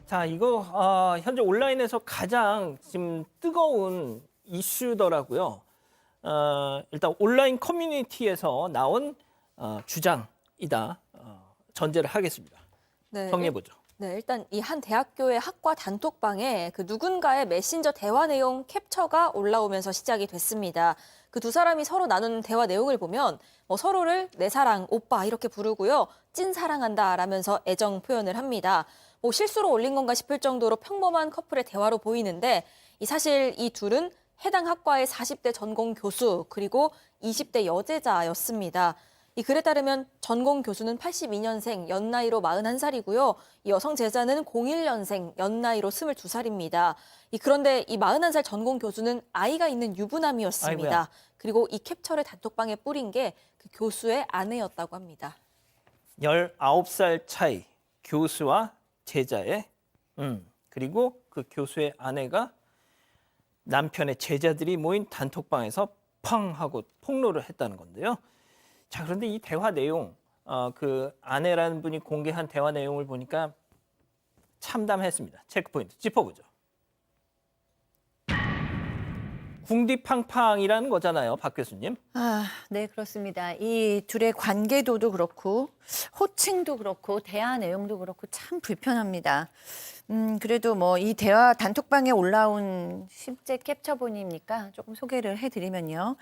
자, 이거 현재 온라인에서 가장 지금 뜨거운 이슈더라고요. 일단 온라인 커뮤니티에서 나온 주장이다. 전제를 하겠습니다. 네, 정리해보죠. 네, 일단 이 한 대학교의 학과 단톡방에 그 누군가의 메신저 대화 내용 캡처가 올라오면서 시작이 됐습니다. 그 두 사람이 서로 나눈 대화 내용을 보면 뭐 서로를 내 사랑, 오빠 이렇게 부르고요. 찐 사랑한다 라면서 애정 표현을 합니다. 뭐 실수로 올린 건가 싶을 정도로 평범한 커플의 대화로 보이는데 사실 이 둘은 해당 학과의 40대 전공 교수 그리고 20대 여제자였습니다. 이 글에 따르면 전공 교수는 82년생, 연나이로 41살이고요. 이 여성 제자는 01년생, 연나이로 22살입니다. 그런데 이 41살 전공 교수는 아이가 있는 유부남이었습니다. 아이고야. 그리고 이 캡처를 단톡방에 뿌린 게 그 교수의 아내였다고 합니다. 19살 차이 교수와 제자의 그리고 그 교수의 아내가 남편의 제자들이 모인 단톡방에서 팡 하고 폭로를 했다는 건데요. 자, 그런데 이 대화 내용, 그 아내라는 분이 공개한 대화 내용을 보니까 참담했습니다. 체크포인트 짚어보죠. 궁디팡팡이라는 거잖아요, 박 교수님. 네, 그렇습니다. 이 둘의 관계도도 그렇고 호칭도 그렇고 대화 내용도 그렇고 참 불편합니다. 그래도 뭐 이 대화 단톡방에 올라온 실제 캡처본이니까 조금 소개를 해드리면요.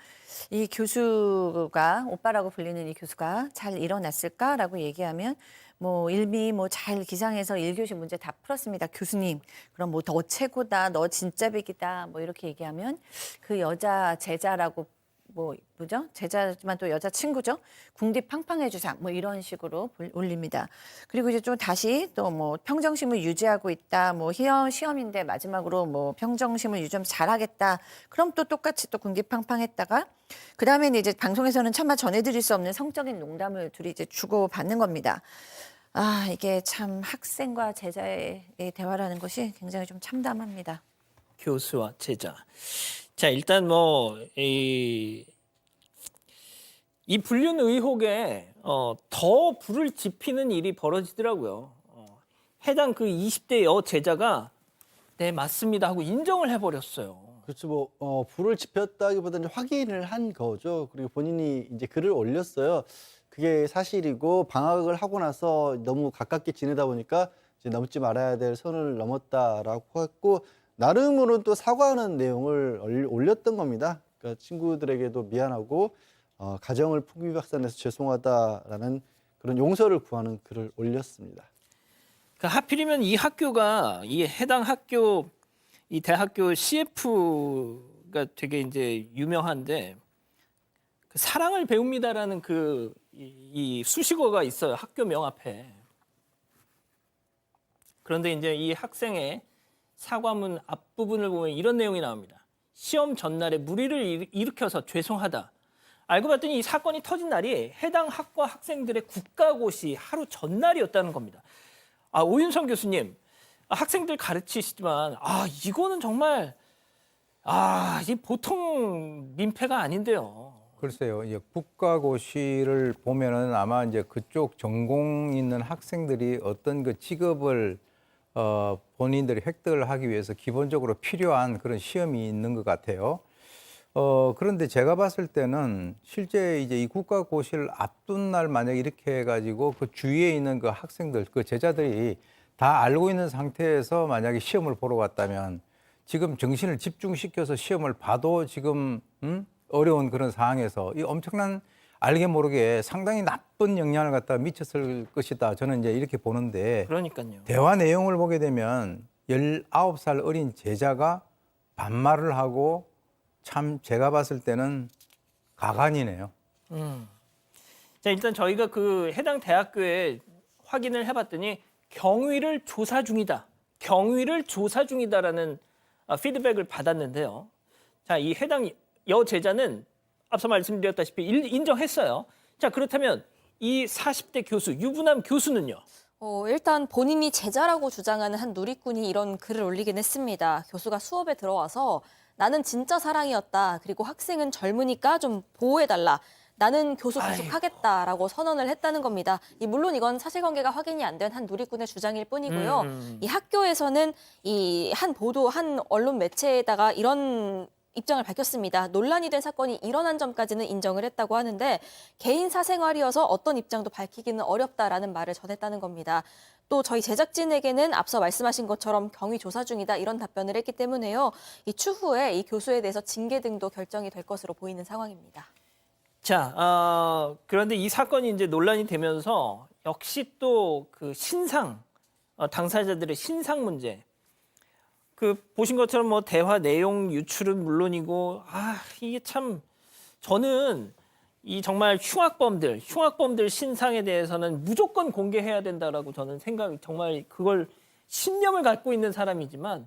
이 교수가 오빠라고 불리는 이 교수가 잘 일어났을까라고 얘기하면 뭐 일미 뭐 잘 기상해서 1교시 문제 다 풀었습니다. 교수님, 그럼 뭐 더 최고다, 너 진짜 백이다, 뭐 이렇게 얘기하면 그 여자 제자라고 뭐죠? 제자지만 또 여자 친구죠. 궁디 팡팡해 주자. 뭐 이런 식으로 올립니다. 그리고 이제 좀 다시 또 뭐 평정심을 유지하고 있다. 뭐 시험인데 마지막으로 뭐 평정심을 유지하면서 잘하겠다. 그럼 또 똑같이 또 궁디 팡팡했다가 그다음에는 이제 방송에서는 차마 전해드릴 수 없는 성적인 농담을 둘이 이제 주고 받는 겁니다. 이게 참 학생과 제자의 대화라는 것이 굉장히 좀 참담합니다. 교수와 제자. 자, 일단 이 불륜 의혹에 더 불을 지피는 일이 벌어지더라고요. 해당 그 20대 여 제자가 네, 맞습니다 하고 인정을 해버렸어요. 그렇죠. 불을 지폈다기보다는 확인을 한 거죠. 그리고 본인이 이제 글을 올렸어요. 그게 사실이고 방학을 하고 나서 너무 가깝게 지내다 보니까 이제 넘지 말아야 될 선을 넘었다라고 했고 나름으로는 또 사과하는 내용을 올렸던 겁니다. 그러니까 친구들에게도 미안하고 가정을 풍비박산해서 죄송하다라는 그런 용서를 구하는 글을 올렸습니다. 그 하필이면 이 학교가 이 해당 학교 이 대학교 CF가 되게 이제 유명한데 그 사랑을 배웁니다라는 이 수식어가 있어요. 학교명 앞에. 그런데 이제 이 학생의 사과문 앞부분을 보면 이런 내용이 나옵니다. 시험 전날에 무리를 일으켜서 죄송하다. 알고 봤더니 이 사건이 터진 날이 해당 학과 학생들의 국가고시 하루 전날이었다는 겁니다. 오윤성 교수님, 학생들 가르치시지만 이거는 정말 이 보통 민폐가 아닌데요. 글쎄요, 이제 국가고시를 보면은 아마 이제 그쪽 전공 있는 학생들이 어떤 그 직업을 본인들이 획득을 하기 위해서 기본적으로 필요한 그런 시험이 있는 것 같아요. 그런데 제가 봤을 때는 실제 이제 이 국가고시를 앞둔 날 만약에 이렇게 해가지고 그 주위에 있는 그 학생들, 그 제자들이 다 알고 있는 상태에서 만약에 시험을 보러 갔다면 지금 정신을 집중시켜서 시험을 봐도 지금 어려운 그런 상황에서 이 엄청난 알게 모르게 상당히 나쁜 영향을 갖다 미쳤을 것이다. 저는 이제 이렇게 보는데 그러니까요. 대화 내용을 보게 되면 19살 어린 제자가 반말을 하고 참 제가 봤을 때는 가관이네요. 자, 일단 저희가 그 해당 대학교에 확인을 해봤더니 경위를 조사 중이다. 경위를 조사 중이다라는 피드백을 받았는데요. 자, 이 해당 여 제자는 앞서 말씀드렸다시피 인정했어요. 자, 그렇다면 이 40대 교수, 유부남 교수는요? 일단 본인이 제자라고 주장하는 한 누리꾼이 이런 글을 올리긴 했습니다. 교수가 수업에 들어와서 나는 진짜 사랑이었다. 그리고 학생은 젊으니까 좀 보호해달라. 나는 교수 계속하겠다라고 선언을 했다는 겁니다. 물론 이건 사실관계가 확인이 안 된 한 누리꾼의 주장일 뿐이고요. 이 학교에서는 이 한 보도, 한 언론 매체에다가 이런 입장을 밝혔습니다. 논란이 된 사건이 일어난 점까지는 인정을 했다고 하는데 개인 사생활이어서 어떤 입장도 밝히기는 어렵다라는 말을 전했다는 겁니다. 또 저희 제작진에게는 앞서 말씀하신 것처럼 경위 조사 중이다 이런 답변을 했기 때문에요. 이 추후에 이 교수에 대해서 징계 등도 결정이 될 것으로 보이는 상황입니다. 자, 그런데 이 사건이 이제 논란이 되면서 역시 또 그 신상, 당사자들의 신상 문제. 보신 것처럼 뭐 대화 내용 유출은 물론이고, 이게 참, 저는 이 정말 흉악범들 신상에 대해서는 무조건 공개해야 된다라고 저는 정말 그걸 신념을 갖고 있는 사람이지만,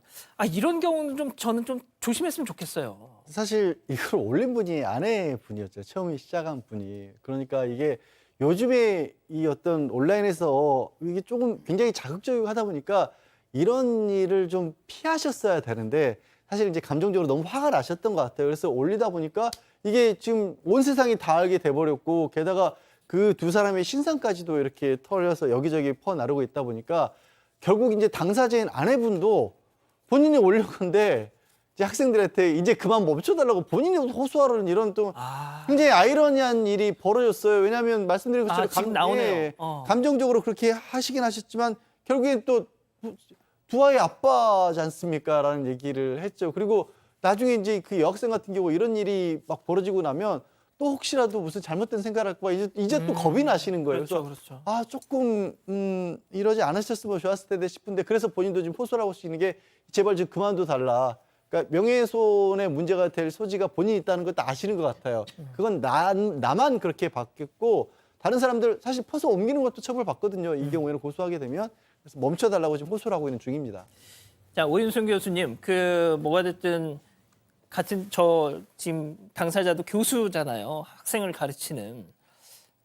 이런 경우는 저는 좀 조심했으면 좋겠어요. 사실 이걸 올린 분이 아내분이었죠. 처음에 시작한 분이. 그러니까 이게 요즘에 이 어떤 온라인에서 이게 조금 굉장히 자극적이고 하다 보니까 이런 일을 좀 피하셨어야 되는데 사실 이제 감정적으로 너무 화가 나셨던 것 같아요. 그래서 올리다 보니까 이게 지금 온 세상이 다 알게 돼버렸고 게다가 그 두 사람의 신상까지도 이렇게 털려서 여기저기 퍼나르고 있다 보니까 결국 이제 당사자인 아내분도 본인이 올린 건데 이제 학생들한테 이제 그만 멈춰달라고 본인이 호소하려는 이런 또 굉장히 아이러니한 일이 벌어졌어요. 왜냐하면 말씀드린 것처럼 지금 나오네요. 예, 감정적으로 그렇게 하시긴 하셨지만 결국엔 또 두 아이 아빠지 않습니까? 라는 얘기를 했죠. 그리고 나중에 이제 그 여학생 같은 경우 이런 일이 막 벌어지고 나면 또 혹시라도 무슨 잘못된 생각을 할까 봐 이제 또 겁이 나시는 거예요. 그렇죠. 그래서 조금 이러지 않으셨으면 좋았을 텐데 싶은데 그래서 본인도 지금 호소를 하고 있는 게 제발 좀 그만둬 달라. 그러니까 명예훼손의 문제가 될 소지가 본인이 있다는 것도 아시는 것 같아요. 그건 나만 그렇게 받겠고 다른 사람들 사실 퍼서 옮기는 것도 처벌받거든요. 이 경우에는 고소하게 되면. 그래서 멈춰달라고 지금 호소를 하고 있는 중입니다. 자, 오윤순 교수님, 뭐가 됐든 지금 당사자도 교수잖아요. 학생을 가르치는.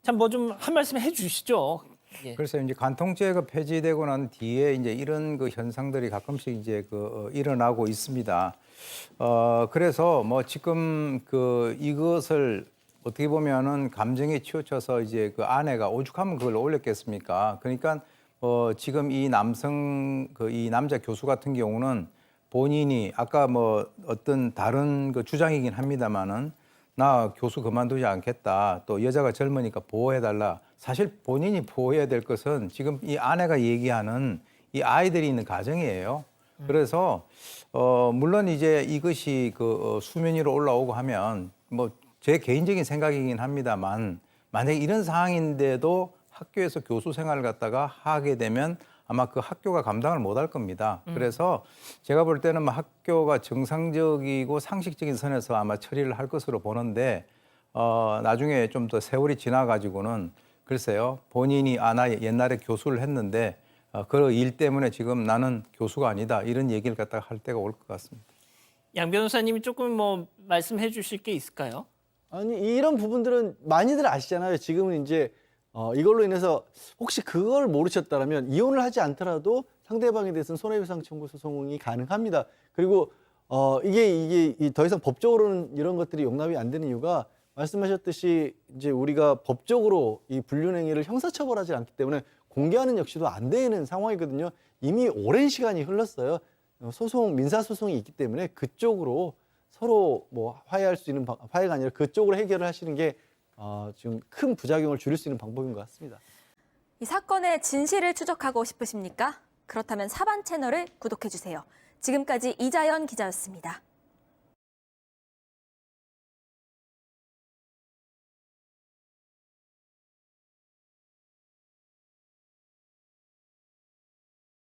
참 뭐 좀 한 말씀 해주시죠. 예. 그래서 이제 간통죄가 폐지되고 난 뒤에 이제 이런 그 현상들이 가끔씩 이제 일어나고 있습니다. 그래서 뭐 지금 이것을 어떻게 보면은 감정에 치우쳐서 이제 그 아내가 오죽하면 그걸 올렸겠습니까? 그러니까 지금 이 남자 교수 같은 경우는 본인이 아까 뭐 어떤 다른 그 주장이긴 합니다만은 나 교수 그만두지 않겠다. 또 여자가 젊으니까 보호해달라. 사실 본인이 보호해야 될 것은 지금 이 아내가 얘기하는 이 아이들이 있는 가정이에요. 그래서 물론 이제 이것이 수면 위로 올라오고 하면 뭐 제 개인적인 생각이긴 합니다만 만약에 이런 상황인데도 학교에서 교수 생활을 갖다가 하게 되면 아마 그 학교가 감당을 못할 겁니다. 그래서 제가 볼 때는 학교가 정상적이고 상식적인 선에서 아마 처리를 할 것으로 보는데 나중에 좀 더 세월이 지나가지고는 글쎄요 본인이 나 옛날에 교수를 했는데 그 일 때문에 지금 나는 교수가 아니다 이런 얘기를 갖다가 할 때가 올 것 같습니다. 양 변호사님이 조금 뭐 말씀해 주실 게 있을까요? 아니 이런 부분들은 많이들 아시잖아요. 지금은 이제 이걸로 인해서 혹시 그걸 모르셨다면 이혼을 하지 않더라도 상대방에 대해서는 손해배상 청구 소송이 가능합니다. 그리고 이게 더 이상 법적으로는 이런 것들이 용납이 안 되는 이유가 말씀하셨듯이 이제 우리가 법적으로 이 불륜행위를 형사처벌하지 않기 때문에 공개하는 역시도 안 되는 상황이거든요. 이미 오랜 시간이 흘렀어요. 민사소송이 있기 때문에 그쪽으로 서로 뭐 화해할 수 있는 화해가 아니라 그쪽으로 해결을 하시는 게 지금 큰 부작용을 줄일 수 있는 방법인 것 같습니다. 이 사건의 진실을 추적하고 싶으십니까? 그렇다면 사반 채널을 구독해 주세요. 지금까지 이자연 기자였습니다.